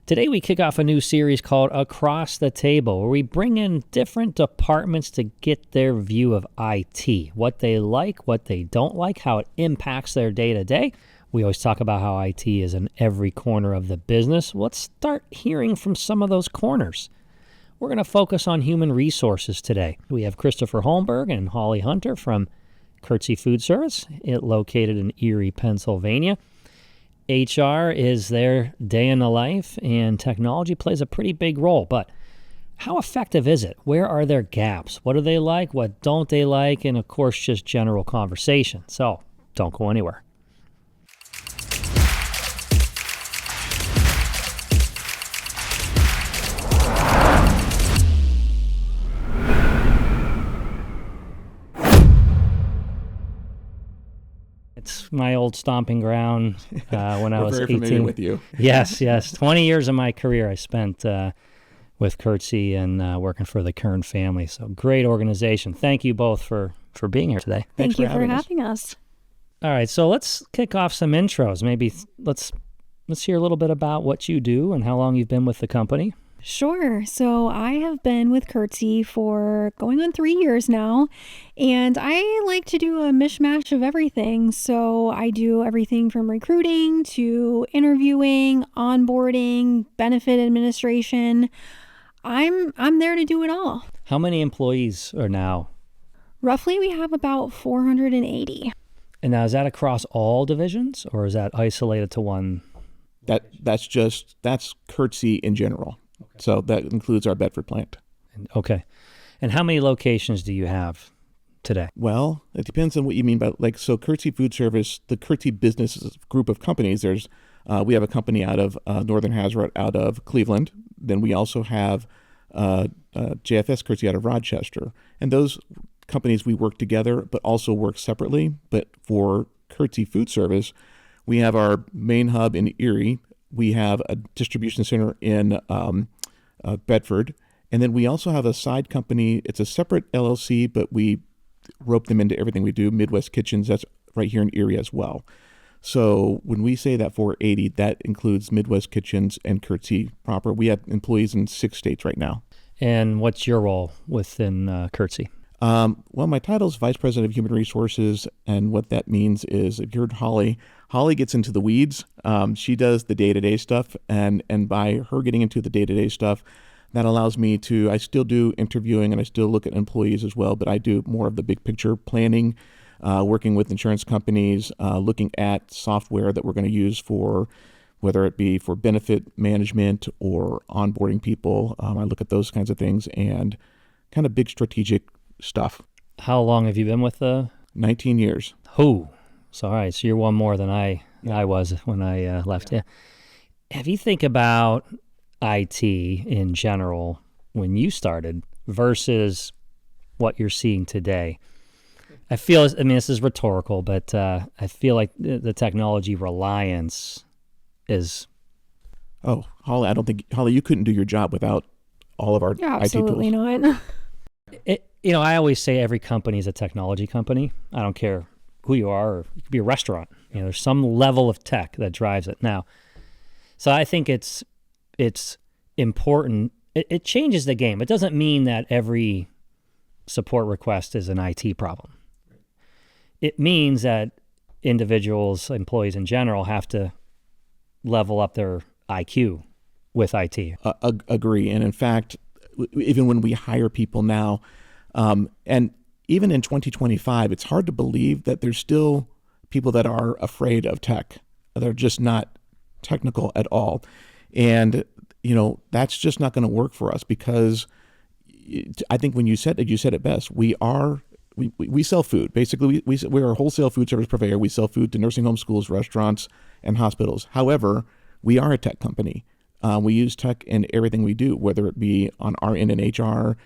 Today we kick off a new series called Across the Table, where we bring in different departments to get their view of IT, what they like, what they don't like, how it impacts their day-to-day. We always talk about how IT is in every corner of the business. Let's start hearing from some of those corners. We're going to focus on human resources today. We have Christopher Holmberg and Holly Hunter from Curtze Foodservice, located in Erie, Pennsylvania. HR is their day in the life, and technology plays a pretty big role. But how effective is it? Where are their gaps? What do they like? What don't they like? And of course, just general conversation. So don't go anywhere. It's my old stomping ground when I was 18. We're very familiar with you. Yes. 20 years of my career I spent with Curtze and working for the Kern family. So great organization. Thank you both for being here today. Thank you for having us. All right, so let's kick off some intros. Maybe let's hear a little bit about what you do and how long you've been with the company. Sure. So I have been with Curtze for going on 3 years now, and I like to do a mishmash of everything. So I do everything from recruiting to interviewing, onboarding, benefit administration. I'm there to do it all. How many employees are now? Roughly, we have about 480. And now is that across all divisions, or is that isolated to one? That's Curtze in general. Okay. So that includes our Bedford plant. Okay. And how many locations do you have today? Well, it depends on what you mean by, so Curtze Foodservice, the Curtze business group of companies, we have a company out of Northern Hazard out of Cleveland. Then we also have JFS Curtze out of Rochester. And those companies, we work together, but also work separately. But for Curtze Foodservice, we have our main hub in Erie. We have a distribution center in Bedford. And then we also have a side company. It's a separate LLC, but we rope them into everything we do. Midwest Kitchens, that's right here in Erie as well. So when we say that 480, that includes Midwest Kitchens and Curtze proper. We have employees in 6 states right now. And what's your role within Curtze? Well, my title is Vice President of Human Resources, and what that means is, if you heard Holly gets into the weeds. She does the day-to-day stuff, and by her getting into the day-to-day stuff, that allows me to, I still do interviewing and I still look at employees as well, but I do more of the big picture planning, working with insurance companies, looking at software that we're going to use for, whether it be for benefit management or onboarding people. I look at those kinds of things and kind of big strategic stuff. How long have you been with 19 years. Oh, so all right. So you're one more than I was when I left. Yeah. Have you think about IT in general when you started versus what you're seeing today? I mean, this is rhetorical, but I feel like the technology reliance is. Oh, Holly, Holly, you couldn't do your job without all of our IT tools. Absolutely not. I always say every company is a technology company. I don't care who you are, or you could be a restaurant. There's some level of tech that drives it now. So I think it's important. It changes the game. It doesn't mean that every support request is an IT problem. It means that individuals, employees in general, have to level up their IQ with IT. Agree. And in fact, even when we hire people now, and even in 2025, it's hard to believe that there's still people that are afraid of tech. They're just not technical at all. And, that's just not going to work for us, because I think when you said it best. We sell food. Basically, we're a wholesale food service purveyor. We sell food to nursing homes, schools, restaurants, and hospitals. However, we are a tech company. We use tech in everything we do, whether it be on our end in HR.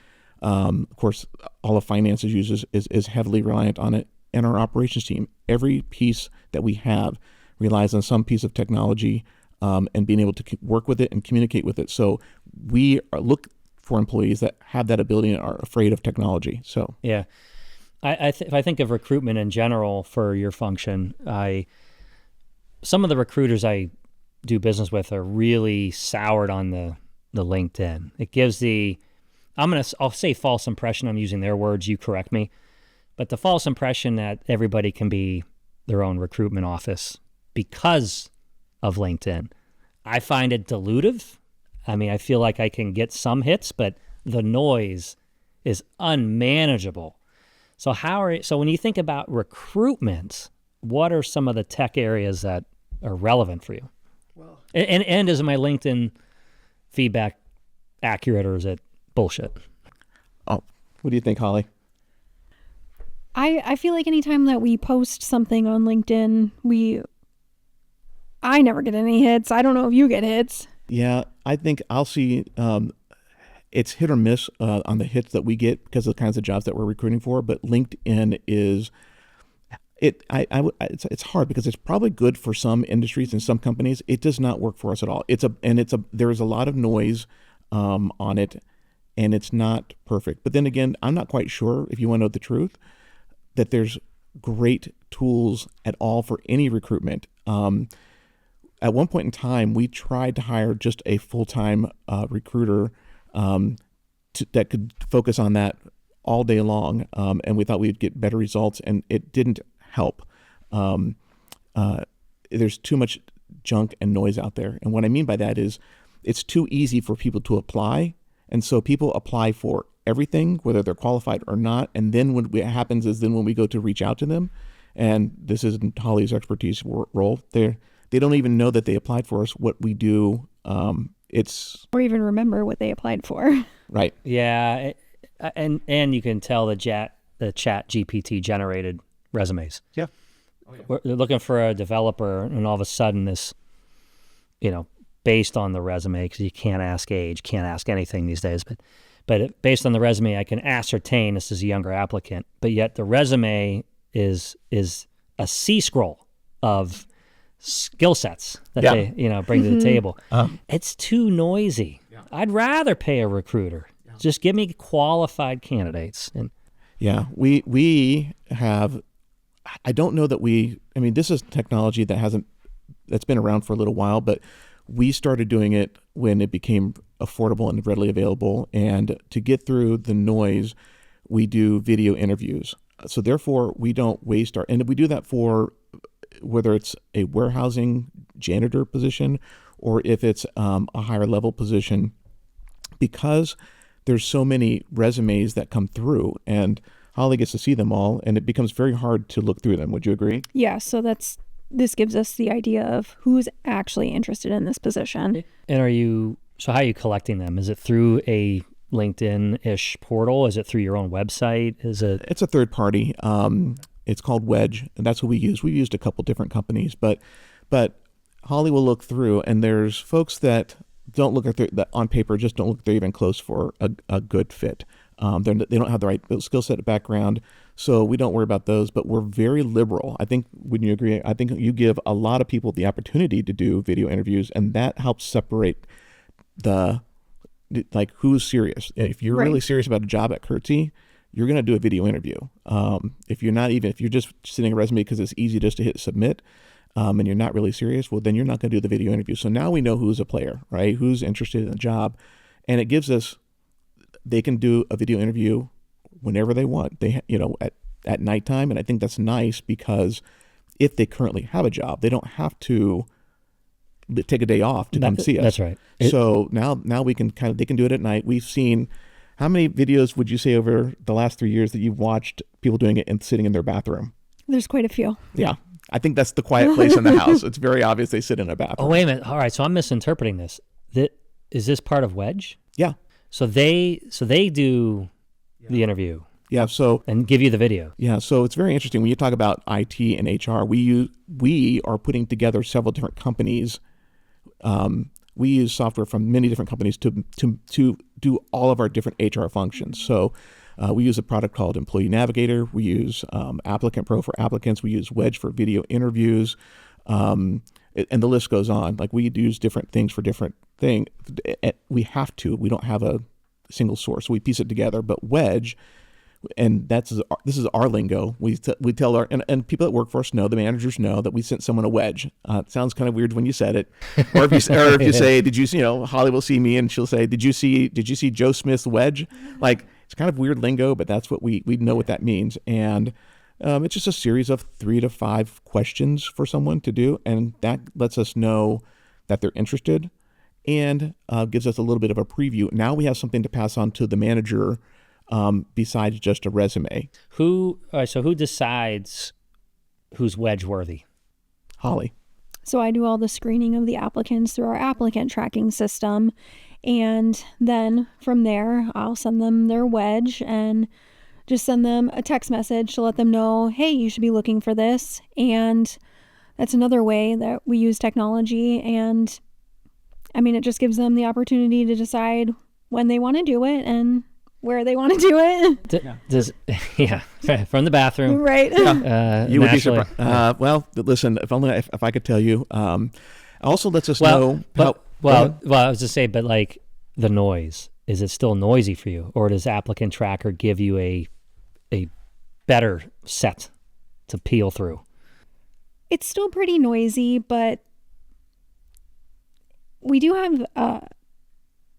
Of course, all of finance is heavily reliant on it, and our operations team. Every piece that we have relies on some piece of technology, and being able to work with it and communicate with it. So we look for employees that have that ability and are afraid of technology. So yeah, if I think of recruitment in general for your function, some of the recruiters I do business with are really soured on the LinkedIn. It gives I'll say false impression. I'm using their words. You correct me. But the false impression that everybody can be their own recruitment office because of LinkedIn. I find it dilutive. I mean, I feel like I can get some hits, but the noise is unmanageable. So when you think about recruitment, what are some of the tech areas that are relevant for you? Well, and is my LinkedIn feedback accurate, or is it bullshit? Oh, what do you think, Holly? I feel like anytime that we post something on LinkedIn, I never get any hits. I don't know if you get hits. Yeah, I think I'll see it's hit or miss on the hits that we get because of the kinds of jobs that we're recruiting for. But LinkedIn is it's hard because it's probably good for some industries and some companies. It does not work for us at all. There is a lot of noise on it, and it's not perfect. But then again, I'm not quite sure, if you want to know the truth, that there's great tools at all for any recruitment. At one point in time, we tried to hire just a full-time recruiter that could focus on that all day long, and we thought we'd get better results, and it didn't help. There's too much junk and noise out there, and what I mean by that is it's too easy for people to apply, and so people apply for everything, whether they're qualified or not, and then what happens is when we go to reach out to them, and this isn't Holly's expertise role, they don't even know that they applied for us, what we do. Or even remember what they applied for. Right. Yeah, and you can tell the chat GPT generated resumes. Yeah. They're looking for a developer, and all of a sudden this, based on the resume, because you can't ask age, can't ask anything these days, but based on the resume, I can ascertain this is a younger applicant, but yet the resume is a C-scroll of skill sets that they bring to the table. It's too noisy. Yeah. I'd rather pay a recruiter. Yeah. Just give me qualified candidates. And we have. I don't know that this is technology that's been around for a little while, but we started doing it when it became affordable and readily available. And to get through the noise, we do video interviews. So therefore, we don't waste and we do that for whether it's a warehousing janitor position or if it's a higher level position, because there's so many resumes that come through, and Holly gets to see them all, and it becomes very hard to look through them. Would you agree? Yeah, so this gives us the idea of who's actually interested in this position. And how are you collecting them? Is it through a LinkedIn-ish portal? Is it through your own website? It's a third party. It's called Wedge, and that's what we use. We've used a couple different companies, but Holly will look through, and there's folks that don't look that on paper just don't look they're even close for a good fit. They don't have the right skill set background, so we don't worry about those. But we're very liberal. I think, wouldn't you agree? I think you give a lot of people the opportunity to do video interviews, and that helps separate who's serious. If you're really serious about a job at Curtze, you're going to do a video interview. If you're just sending a resume because it's easy just to hit submit, and you're not really serious, well, then you're not going to do the video interview. So now we know who's a player, right? Who's interested in the job, and it gives us. They can do a video interview whenever they want. They at nighttime, and I think that's nice because if they currently have a job, they don't have to take a day off to come see us. That's right. So now they can do it at night. We've seen. How many videos would you say over the last 3 years that you've watched people doing it and sitting in their bathroom? There's quite a few. Yeah. I think that's the quiet place in the house. It's very obvious they sit in a bathroom. Oh, wait a minute. All right. So I'm misinterpreting this. Is this part of Wedge? Yeah. So they do the interview. Yeah. And give you the video. Yeah. So it's very interesting when you talk about IT and HR. We are putting together several different companies. We use software from many different companies to do all of our different HR functions. So we use a product called Employee Navigator. We use Applicant Pro for applicants. We use Wedge for video interviews. And the list goes on. Like, we use different things for different things. We have to. We don't have a single source. So we piece it together. But Wedge, And this is our lingo. We tell our and people that work for us know, the managers know that we sent someone a wedge. It sounds kind of weird when you said it, or if you say, did you see? Holly will see me and she'll say, did you see Joe Smith's wedge? Like, it's kind of weird lingo, but that's what we know what that means. And it's just a series of 3 to 5 questions for someone to do, and that lets us know that they're interested and gives us a little bit of a preview. Now we have something to pass on to the manager. Besides just a resume. So who decides who's wedge worthy? Holly. So I do all the screening of the applicants through our applicant tracking system. And then from there, I'll send them their wedge and just send them a text message to let them know, hey, you should be looking for this. And that's another way that we use technology. And I mean, it just gives them the opportunity to decide when they want to do it and where they want to do it. From the bathroom. Right. You would be surprised. Well, listen, if I could tell you, also lets us know. I was just saying, but like the noise, is it still noisy for you, or does Applicant Tracker give you a better set to peel through? It's still pretty noisy, but we do have,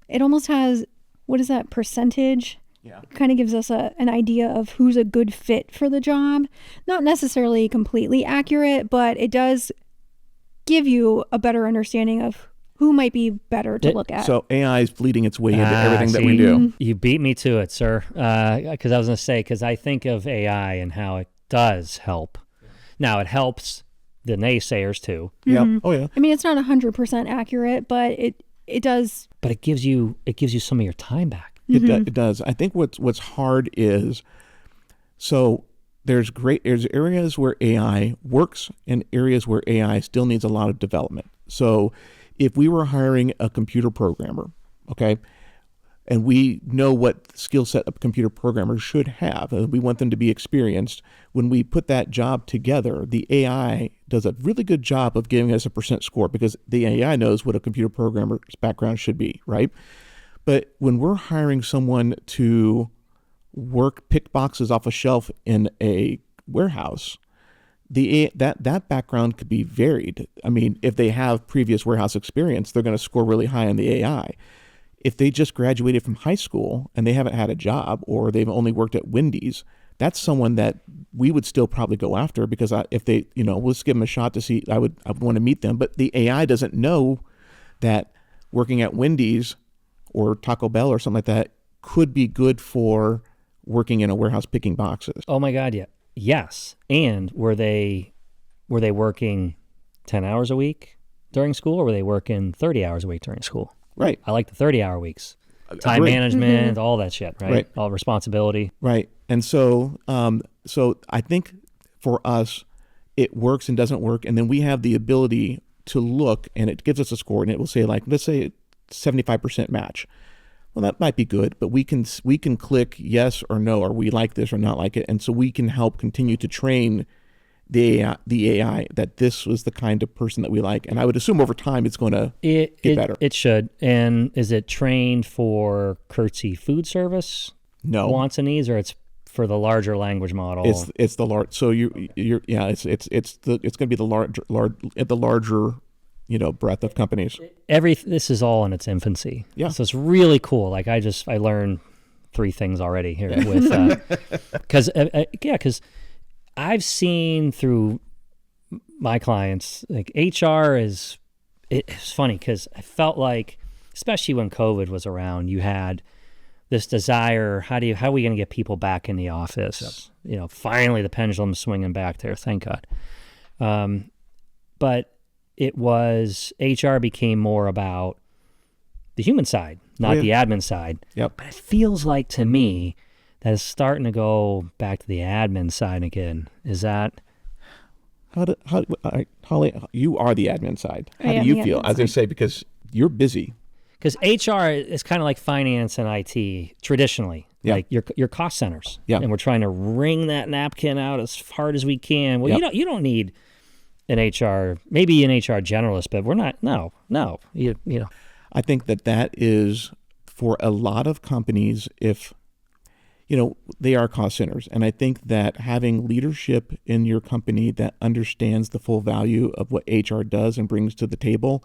it almost has, what is that, percentage? Yeah. It kind of gives us an idea of who's a good fit for the job. Not necessarily completely accurate, but it does give you a better understanding of who might be better to look at. So AI is bleeding its way into everything that we do. You beat me to it, sir. Because I was going to say, because I think of AI and how it does help. Now, it helps the naysayers too. Yeah. Mm-hmm. Oh, yeah. I mean, it's not 100% accurate, but it does. But it gives you some of your time back. It does. I think what's hard is, so there's areas where AI works and areas where AI still needs a lot of development. So if we were hiring a computer programmer, okay, and we know what skill set a computer programmer should have, and we want them to be experienced, when we put that job together, the AI does a really good job of giving us a percent score because the AI knows what a computer programmer's background should be, right? But when we're hiring someone to pick boxes off a shelf in a warehouse, that background could be varied. I mean, if they have previous warehouse experience, they're going to score really high on the AI. If they just graduated from high school and they haven't had a job, or they've only worked at Wendy's, that's someone that we would still probably go after, because if they, let's give them a shot to see, I would want to meet them. But the AI doesn't know that working at Wendy's or Taco Bell or something like that could be good for working in a warehouse picking boxes. Oh my God, yeah. Yes. And were they working 10 hours a week during school, or were they working 30 hours a week during school? Right. I like the 30-hour weeks. Time management, all that shit, right? All responsibility. Right. And so I think for us, it works and doesn't work. And then we have the ability to look, and it gives us a score, and it will say, like, let's say 75% match. Well, that might be good, but we can click yes or no, or we like this or not like it. And so we can help continue to train the AI that this was the kind of person that we like. And I would assume over time it's going to get better. It should. And is it trained for Curtze Foodservice? No. Wants and needs, or it's for the larger language model? It's the large. So it's going to be the larger breadth of companies. This is all in its infancy. Yeah. So it's really cool. Like I learned 3 things already here with, because I've seen through my clients, like HR it's funny because I felt like, especially when COVID was around, you had this desire, how are we going to get people back in the office? Yep. Finally the pendulum's swinging back there, thank God. But it was, HR became more about the human side, not the admin side. Yep. But it feels like to me that it's starting to go back to the admin side again. Is that? Holly, you are the admin side. How do you feel? As I say, because you're busy. Because HR is kind of like finance and IT traditionally. Yeah. Like your cost centers. Yeah. And we're trying to wring that napkin out as hard as we can. Well, you don't need an HR, maybe an HR generalist, but we're not. No. I think that is for a lot of companies. If they are cost centers. And I think that having leadership in your company that understands the full value of what HR does and brings to the table,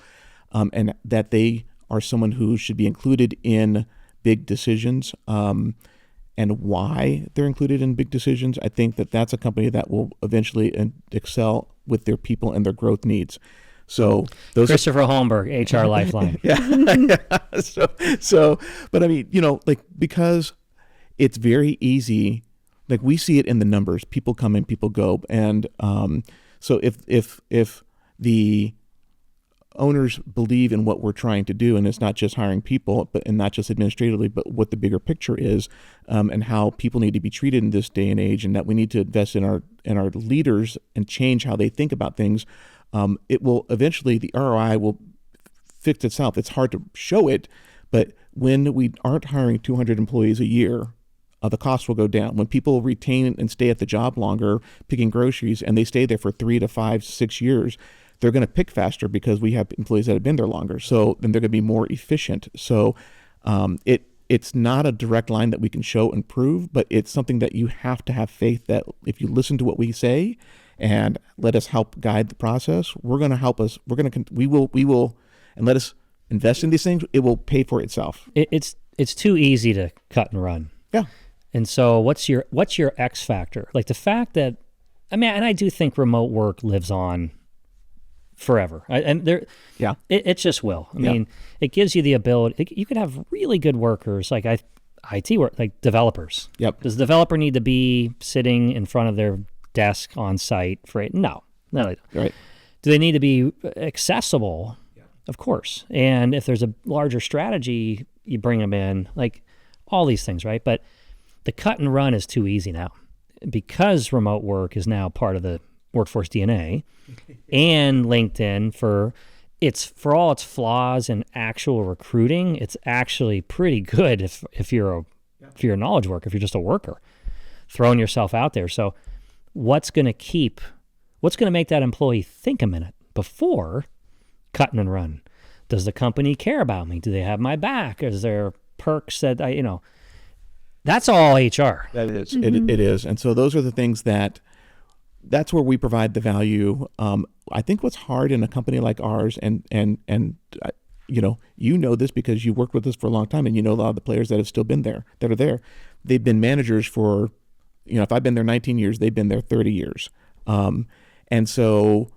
and that they are someone who should be included in big decisions, and why they're included in big decisions, I think that that's a company that will eventually excel with their people and their growth needs. So those Christopher Holmberg, HR Lifeline. Yeah. So, but I mean, because it's very easy, like we see it in the numbers, people come in, people go. And so if the owners believe in what we're trying to do, and it's not just hiring people, and not just administratively, but what the bigger picture is, and how people need to be treated in this day and age, and that we need to invest in our leaders and change how they think about things, it will eventually, the ROI will fix itself. It's hard to show it, but when we aren't hiring 200 employees a year, the cost will go down. When people retain and stay at the job longer, picking groceries, and they stay there for 3 to 5, 6 years, they're going to pick faster because we have employees that have been there longer. So then they're going to be more efficient. So it's not a direct line that we can show and prove, but it's something that you have to have faith that if you listen to what we say and let us help guide the process, we're going to help us. We will, and let us invest in these things. It will pay for itself. It's too easy to cut and run. Yeah. And so what's your X factor? Like the fact that, and I do think remote work lives on forever. It just will. I mean, it gives you the ability. You could have really good workers, like IT work, like developers. Yep. Does the developer need to be sitting in front of their desk on site for it? No, they don't. Right. Do they need to be accessible? Yeah. Of course. And if there's a larger strategy, you bring them in, like all these things, right? But the cut and run is too easy now because remote work is now part of the workforce DNA, and LinkedIn, for all its flaws in actual recruiting, it's actually pretty good if you're a knowledge worker, if you're just a worker, throwing yourself out there. So what's going to make that employee think a minute before cutting and run? Does the company care about me? Do they have my back? Is there perks that that's all HR. That is, it is. And so those are the things that's where we provide the value. I think what's hard in a company like ours, and this because you worked with us for a long time, and a lot of the players that have still been there, that are there, they've been managers for, if I've been there 19 years, they've been there 30 years. And so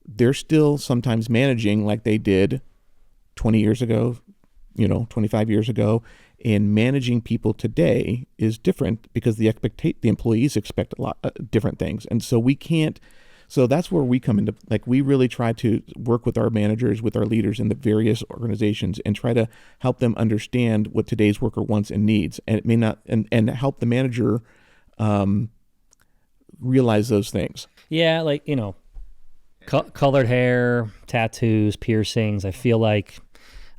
they're still sometimes managing like they did 20 years ago, 25 years ago. And managing people today is different because the employees expect a lot different things. And so so that's where we come into, like, we really try to work with our managers, with our leaders in the various organizations, and try to help them understand what today's worker wants and needs. And it may not, and help the manager realize those things. Yeah. Like, colored hair, tattoos, piercings. I feel like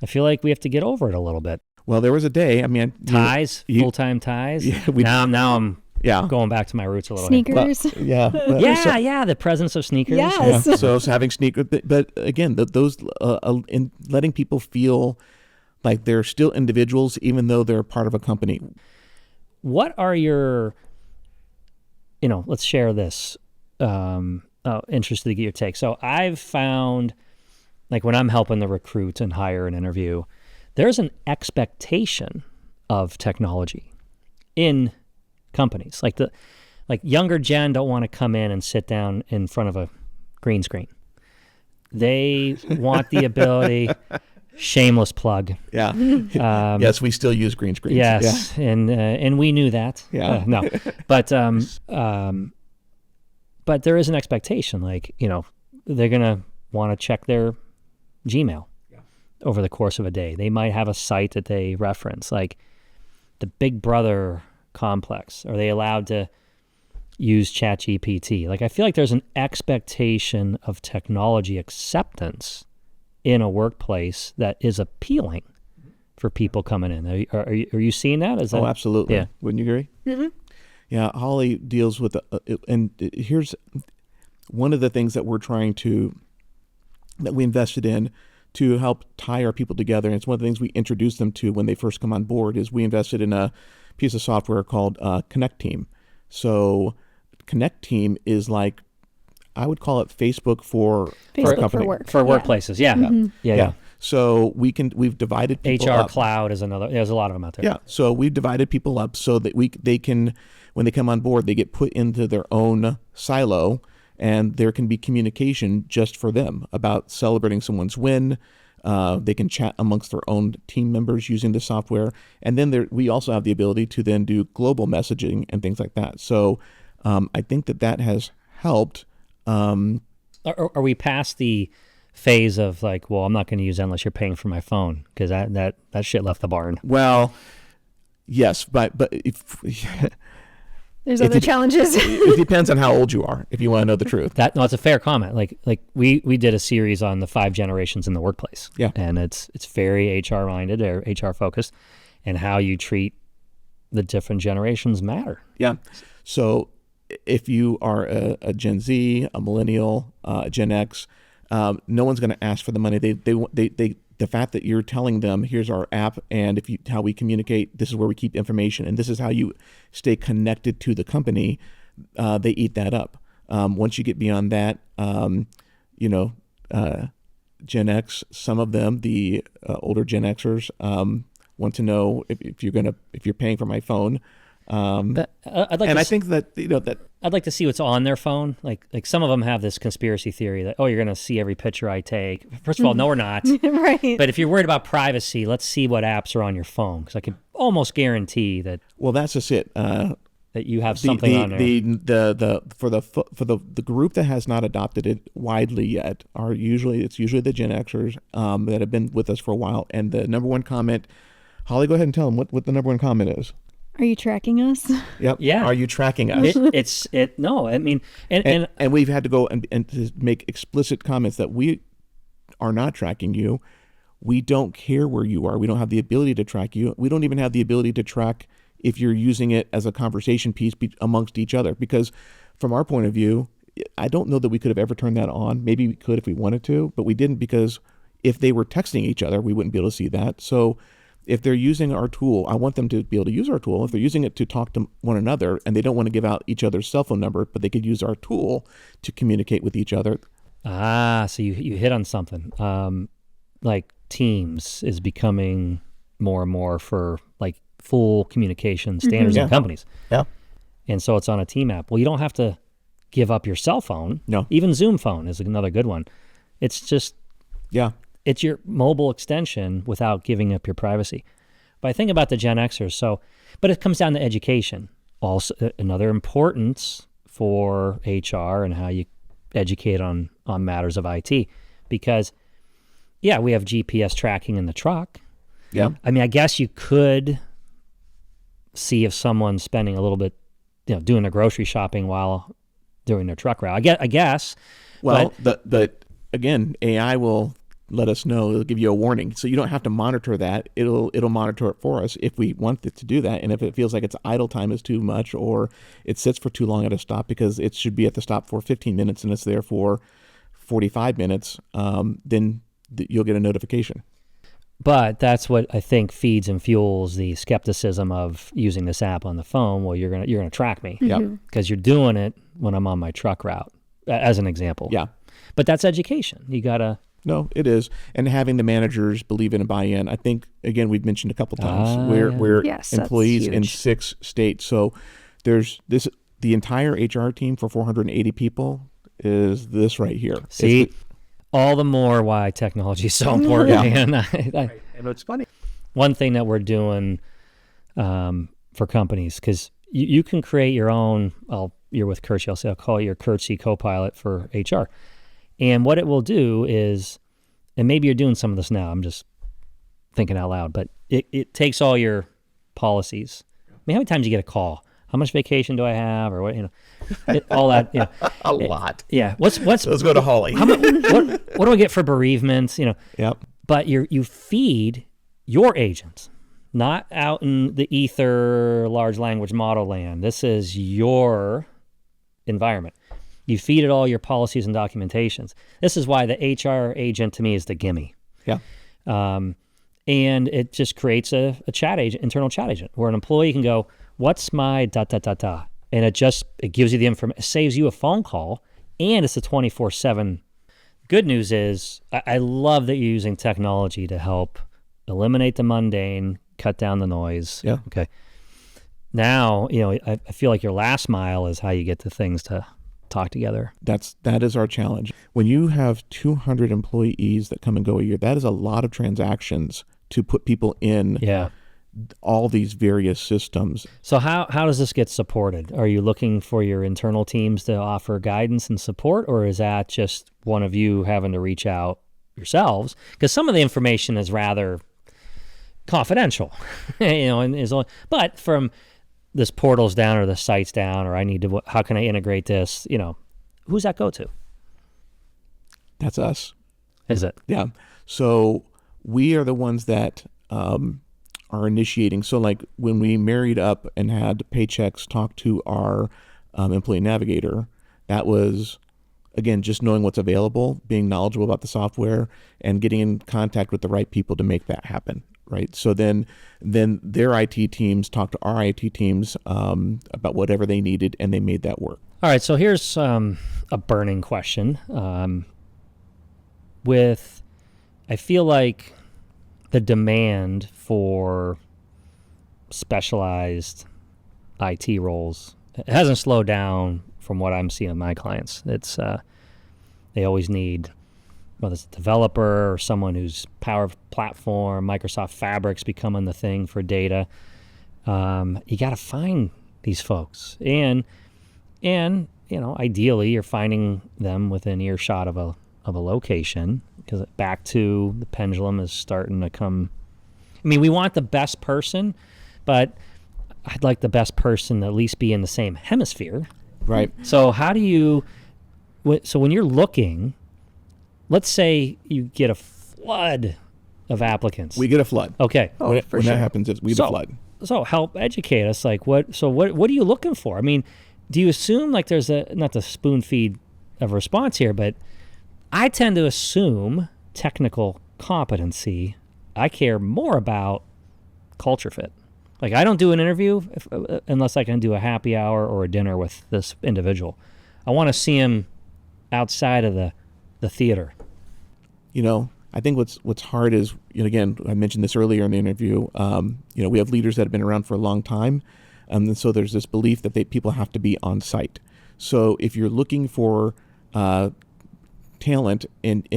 we have to get over it a little bit. Well, there was a day, ties, full-time ties. Yeah, now I'm going back to my roots a little Sneakers. bit. The presence of sneakers. Yes. Yeah. So having sneakers, but again, those in letting people feel like they're still individuals, even though they're part of a company. What are your, let's share this. Interested to get your take. So I've found, like, when I'm helping the recruit and hire and interview, there's an expectation of technology in companies. Like younger gen don't want to come in and sit down in front of a green screen. They want the ability. Shameless plug. Yeah. Yes, we still use green screens. Yes, yeah. And we knew that. Yeah. No, but there is an expectation. Like, they're gonna want to check their Gmail over the course of a day. They might have a site that they reference, like the Big Brother complex. Are they allowed to use ChatGPT? Like, I feel like there's an expectation of technology acceptance in a workplace that is appealing for people coming in. Are you seeing that? Oh, absolutely. Yeah. Wouldn't you agree? Mm-hmm. Yeah, Holly deals with, and here's one of the things that we invested in to help tie our people together. And it's one of the things we introduced them to when they first come on board, is we invested in piece of software called Connect Team. So Connect Team is like, I would call it Facebook for our company. For workplaces. Yeah. So we've divided people HR up. Cloud is another. There's a lot of them out there. Yeah. So we've divided people up so that they can, when they come on board, they get put into their own silo, and there can be communication just for them about celebrating someone's win. They can chat amongst their own team members using the software. And then we also have the ability to then do global messaging and things like that. So I think that has helped. Are we past the phase of like, well, I'm not going to use that unless you're paying for my phone, because that shit left the barn? Well, yes, but if there's other challenges. It depends on how old you are, if you want to know the truth. No, it's a fair comment. Like we did a series on the 5 generations in the workplace. Yeah. And it's very HR minded or HR focused, and how you treat the different generations matter. Yeah. So if you are a Gen Z, a millennial, Gen X, no one's going to ask for the money. They the fact that you're telling them, here's our app, and how we communicate, this is where we keep information, and this is how you stay connected to the company, they eat that up. Once you get beyond that, Gen X, some of them, the older Gen Xers, want to know if you're paying for my phone. I think that I'd like to see what's on their phone. Like some of them have this conspiracy theory that, you're going to see every picture I take. First of all, no, we're not. Right. But if you're worried about privacy, let's see what apps are on your phone, because I can almost guarantee that. Well, that's just it. That you have something on there. For the group that has not adopted it widely yet it's usually the Gen Xers that have been with us for a while. And the number one comment, Holly, go ahead and tell them what the number one comment is. Are you tracking us? Yep. Yeah. Are you tracking us? No. I mean, and we've had to go and to make explicit comments that we are not tracking you. We don't care where you are. We don't have the ability to track you. We don't even have the ability to track if you're using it as a conversation piece amongst each other. Because from our point of view, I don't know that we could have ever turned that on. Maybe we could if we wanted to, but we didn't, because if they were texting each other, we wouldn't be able to see that. So if they're using our tool, I want them to be able to use our tool. If they're using it to talk to one another and they don't want to give out each other's cell phone number, but they could use our tool to communicate with each other. So you hit on something. Like Teams is becoming more and more for like full communication standards in companies. Yeah. And so it's on a team app. Well, you don't have to give up your cell phone. No. Even Zoom phone is another good one. It's just... Yeah. It's your mobile extension without giving up your privacy. But I think about the Gen Xers. But it comes down to education. Also, another importance for HR and how you educate on matters of IT. Because, we have GPS tracking in the truck. Yeah. I mean, I guess you could see if someone's spending a little bit, doing their grocery shopping while doing their truck route. I guess. Well, but again, AI will let us know. It'll give you a warning, so you don't have to monitor that. It'll monitor it for us if we want it to do that, and if it feels like its idle time is too much or it sits for too long at a stop, because it should be at the stop for 15 minutes and it's there for 45 minutes, then you'll get a notification. But that's what I think feeds and fuels the skepticism of using this app on the phone. Well, you're gonna track me, because you're doing it when I'm on my truck route, as an example. Yeah, but that's education. You gotta. No, it is. And having the managers believe in and buy in. I think, again, we've mentioned a couple times, we're employees in 6 states. So there's the entire HR team for 480 people is this right here. See, all the more why technology is so important. And it's funny. One thing that we're doing for companies, because you can create your own, you're with Curtze, I'll call it your Curtze Copilot for HR. And what it will do is, and maybe you're doing some of this now, I'm just thinking out loud, but it takes all your policies. I mean, how many times do you get a call? How much vacation do I have? Or what, all that, A lot. Yeah. What's Let's go to Holly. what do I get for bereavements? Yep. But you feed your agents, not out in the ether, large language model land. This is your environment. You feed it all your policies and documentations. This is why the HR agent to me is the gimme. Yeah. And it just creates a chat agent, internal chat agent, where an employee can go, what's my ... And it gives you the information, saves you a phone call, and it's a 24/7. Good news is, I love that you're using technology to help eliminate the mundane, cut down the noise. Yeah. Okay. Now, I feel like your last mile is how you get the things to talk together. That is our challenge. When you have 200 employees that come and go a year, that is a lot of transactions to put people in all these various systems. So how does this get supported? Are you looking for your internal teams to offer guidance and support, or is that just one of you having to reach out yourselves? Because some of the information is rather confidential, but from this portal's down or the site's down, or how can I integrate this? Who's that go to? That's us. Is it? Yeah. So we are the ones that are initiating. So like when we married up and had Paychecks talk to our employee navigator, that was, again, just knowing what's available, being knowledgeable about the software, and getting in contact with the right people to make that happen. Right. So then their IT teams talked to our IT teams about whatever they needed, and they made that work. All right. So here's a burning question. I feel like the demand for specialized IT roles, it hasn't slowed down from what I'm seeing with my clients. It's they always need, whether it's a developer or someone who's Power Platform, Microsoft Fabric's becoming the thing for data. You got to find these folks, and ideally you're finding them within earshot of a location, because back to the pendulum is starting to come. I mean, we want the best person, but I'd like the best person to at least be in the same hemisphere. Right. So how do you? So when you're looking, let's say you get a flood of applicants. We get a flood. Okay. When that happens, we get a flood. So help educate us. Like what are you looking for? I mean, do you assume like there's not the spoon feed of response here, but I tend to assume technical competency. I care more about culture fit. Like I don't do an interview unless I can do a happy hour or a dinner with this individual. I want to see him outside of the theater. I think what's hard is, again, I mentioned this earlier in the interview, we have leaders that have been around for a long time. And so there's this belief that people have to be on site. So if you're looking for talent and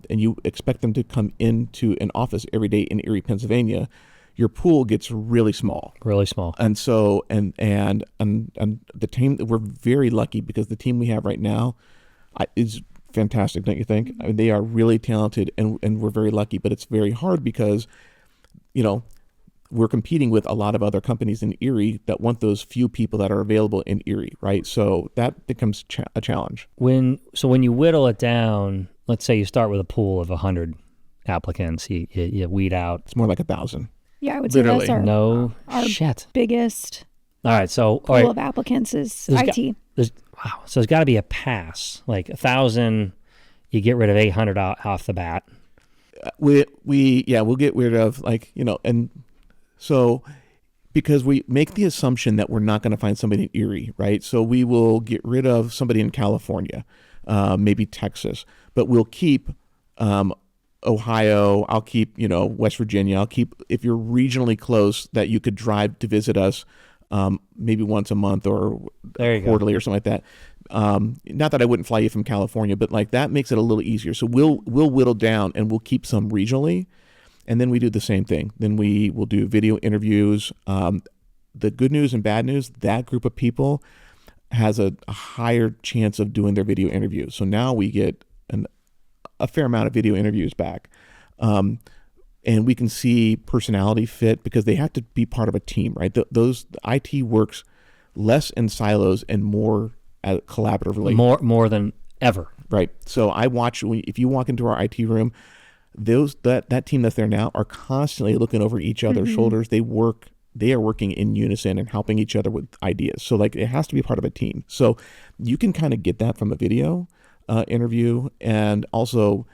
you expect them to come into an office every day in Erie, Pennsylvania, your pool gets really small. Really small. And so and the team, we're very lucky because the team we have right now is fantastic, don't you think? I mean, they are really talented, and we're very lucky, but it's very hard because, we're competing with a lot of other companies in Erie that want those few people that are available in Erie, right? So that becomes a challenge. When you whittle it down, let's say you start with a pool of 100 applicants, you weed out. It's more like 1,000. Yeah, I would say that's our biggest all right, so pool of applicants is IT. Wow, so there's got to be a pass. Like 1,000, you get rid of 800 off the bat. We'll get rid of and so because we make the assumption that we're not going to find somebody in Erie, right? So we will get rid of somebody in California, maybe Texas, but we'll keep Ohio. I'll keep West Virginia. I'll keep, if you're regionally close, that you could drive to visit us. Maybe once a month or quarterly or something like that. Not that I wouldn't fly you from California, but like that makes it a little easier. So we'll whittle down and we'll keep some regionally, and then we do the same thing. Then we will do video interviews. The good news and bad news, that group of people has a higher chance of doing their video interviews. So now we get a fair amount of video interviews back. And we can see personality fit because they have to be part of a team, right? The IT works less in silos and more collaboratively. More than ever. Right. So I watch, if you walk into our IT room, that team that's there now are constantly looking over each other's shoulders. They are working in unison and helping each other with ideas. So like it has to be part of a team. So you can kind of get that from a video interview. And also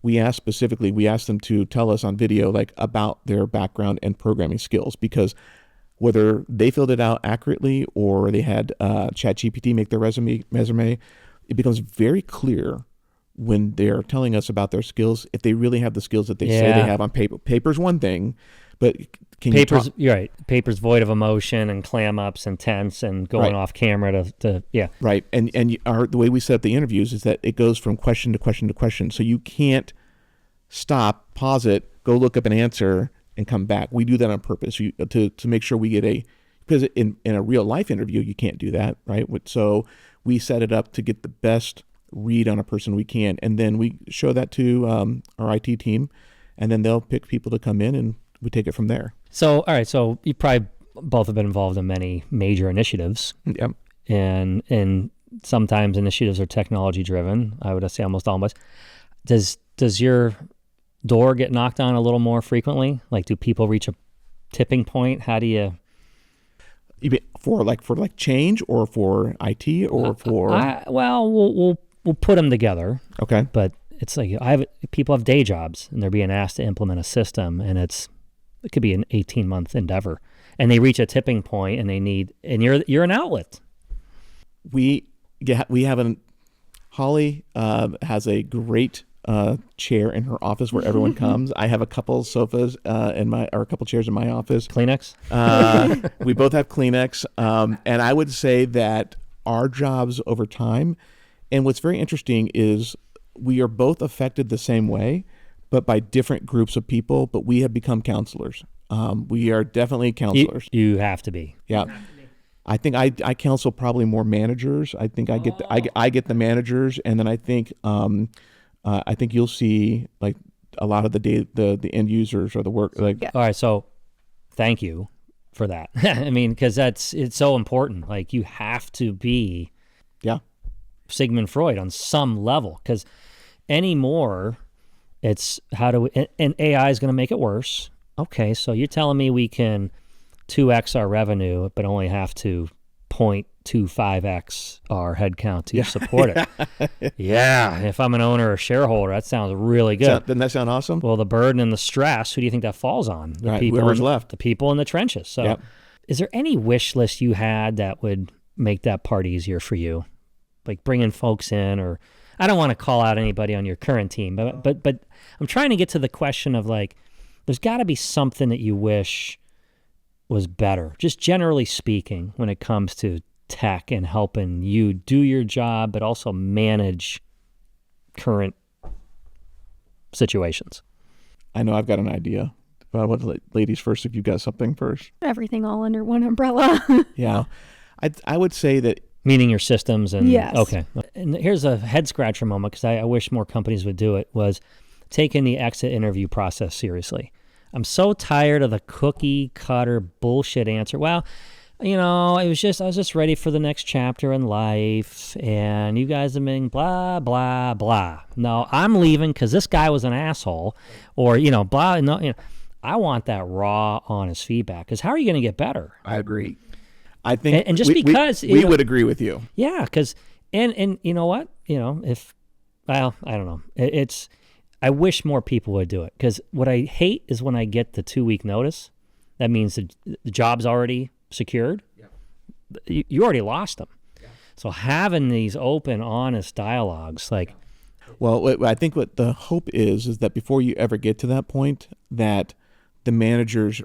we asked them to tell us on video like about their background and programming skills, because whether they filled it out accurately or they had ChatGPT make their resume, it becomes very clear when they're telling us about their skills if they really have the skills that they say they have on paper. Paper's one thing, but you're right. Paper's void of emotion and clam ups and tense and going off camera to right. And the way we set up the interviews is that it goes from question to question to question, so you can't stop, pause it, go look up an answer, and come back. We do that on purpose to make sure we get because in a real life interview you can't do that, right? So we set it up to get the best read on a person we can, and then we show that to our IT team, and then they'll pick people to come in and we take it from there. So, all right. So you probably both have been involved in many major initiatives. Yep. And sometimes initiatives are technology driven. I would say almost always. Does your door get knocked on a little more frequently? Like, do people reach a tipping point? How do you mean for change, or for IT, or for? We'll put them together. Okay. But it's like people have day jobs and they're being asked to implement a system, and it could be an 18-month endeavor, and they reach a tipping point and you're an outlet. We have Holly has a great chair in her office where everyone comes. I have a couple sofas or a couple chairs in my office. Kleenex? We both have Kleenex. And I would say that our jobs over time, and what's very interesting is we are both affected the same way, but by different groups of people, but we have become counselors. We are definitely counselors. You have to be. Yeah. I think I counsel probably more managers. I think I get the managers, and then I think you'll see like a lot of the end users or the work. Like, All right, so thank you for that. I mean, because it's so important. Like, you have to be Sigmund Freud on some level, because anymore it's and AI is going to make it worse. Okay, so you're telling me we can 2x our revenue, but only have to 0.25x our headcount to support it. Yeah, if I'm an owner or shareholder, that sounds really good. Doesn't that sound awesome? Well, the burden and the stress, who do you think that falls on? Whoever's left. The people in the trenches. So is there any wish list you had that would make that part easier for you? Like bringing folks in, or I don't want to call out anybody on your current team, but I'm trying to get to the question of like, there's got to be something that you wish was better, just generally speaking, when it comes to tech and helping you do your job, but also manage current situations. I know I've got an idea. But I want ladies first, if you got something first. Everything all under one umbrella. Yeah. I would say that. Meaning your systems and yes. Okay. And here's a head scratcher moment, because I wish more companies would do it, was taking the exit interview process seriously. I'm so tired of the cookie cutter bullshit answer. Well, I was just ready for the next chapter in life, and you guys have been blah, blah, blah. No, I'm leaving because this guy was an asshole, or, blah. No, I want that raw, honest feedback, because how are you going to get better? I agree. I think, and just because we would agree with you. Yeah, because and you know what, I don't know. I wish more people would do it, because what I hate is when I get the 2-week notice. That means the job's already secured. Yeah. You already lost them. Yeah. So having these open, honest dialogues, like. Well, I think what the hope is that before you ever get to that point, that the managers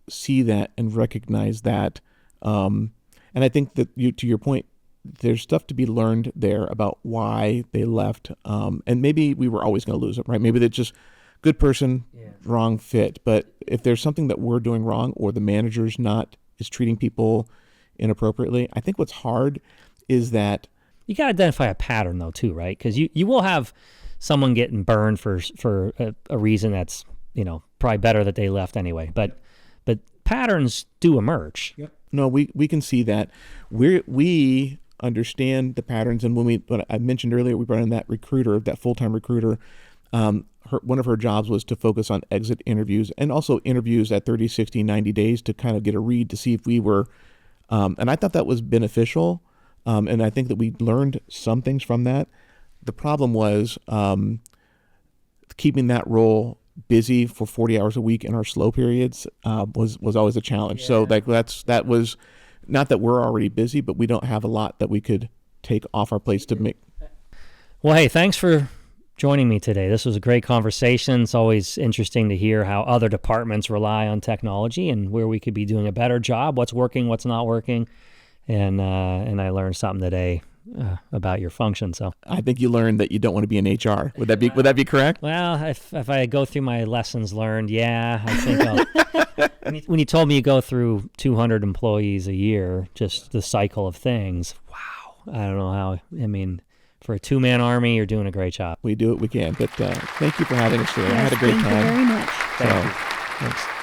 see that and recognize that. And I think that to your point, there's stuff to be learned there about why they left. And maybe we were always going to lose them, right? Maybe they're just good person, wrong fit. But if there's something that we're doing wrong, or the manager's is treating people inappropriately, I think what's hard is that you got to identify a pattern though too, right? Because you will have someone getting burned for a reason that's probably better that they left anyway. But patterns do emerge. Yep. No, we can see that. We understand the patterns, and when I mentioned earlier, we brought in that full-time recruiter. One of her jobs was to focus on exit interviews, and also interviews at 30, 60, 90 days to kind of get a read to see if we were, and I thought that was beneficial. And I think that we learned some things from that. The problem was keeping that role busy for 40 hours a week in our slow periods was always a challenge. Yeah. So like that was not that we're already busy, but we don't have a lot that we could take off our plates to make. Well, hey, thanks for joining me today. This was a great conversation. It's always interesting to hear how other departments rely on technology and where we could be doing a better job, what's working, what's not working. And I learned something today about your function. So I think you learned that you don't want to be in HR. Would that be correct? Well, if I go through my lessons learned, yeah, I think I'll. When you told me you go through 200 employees a year, just the cycle of things, wow. I don't know how. I mean, for a two-man army, you're doing a great job. We do what we can. But thank you for having us today. Yes, I had a great time. Thank you very much. Thank you. Thanks.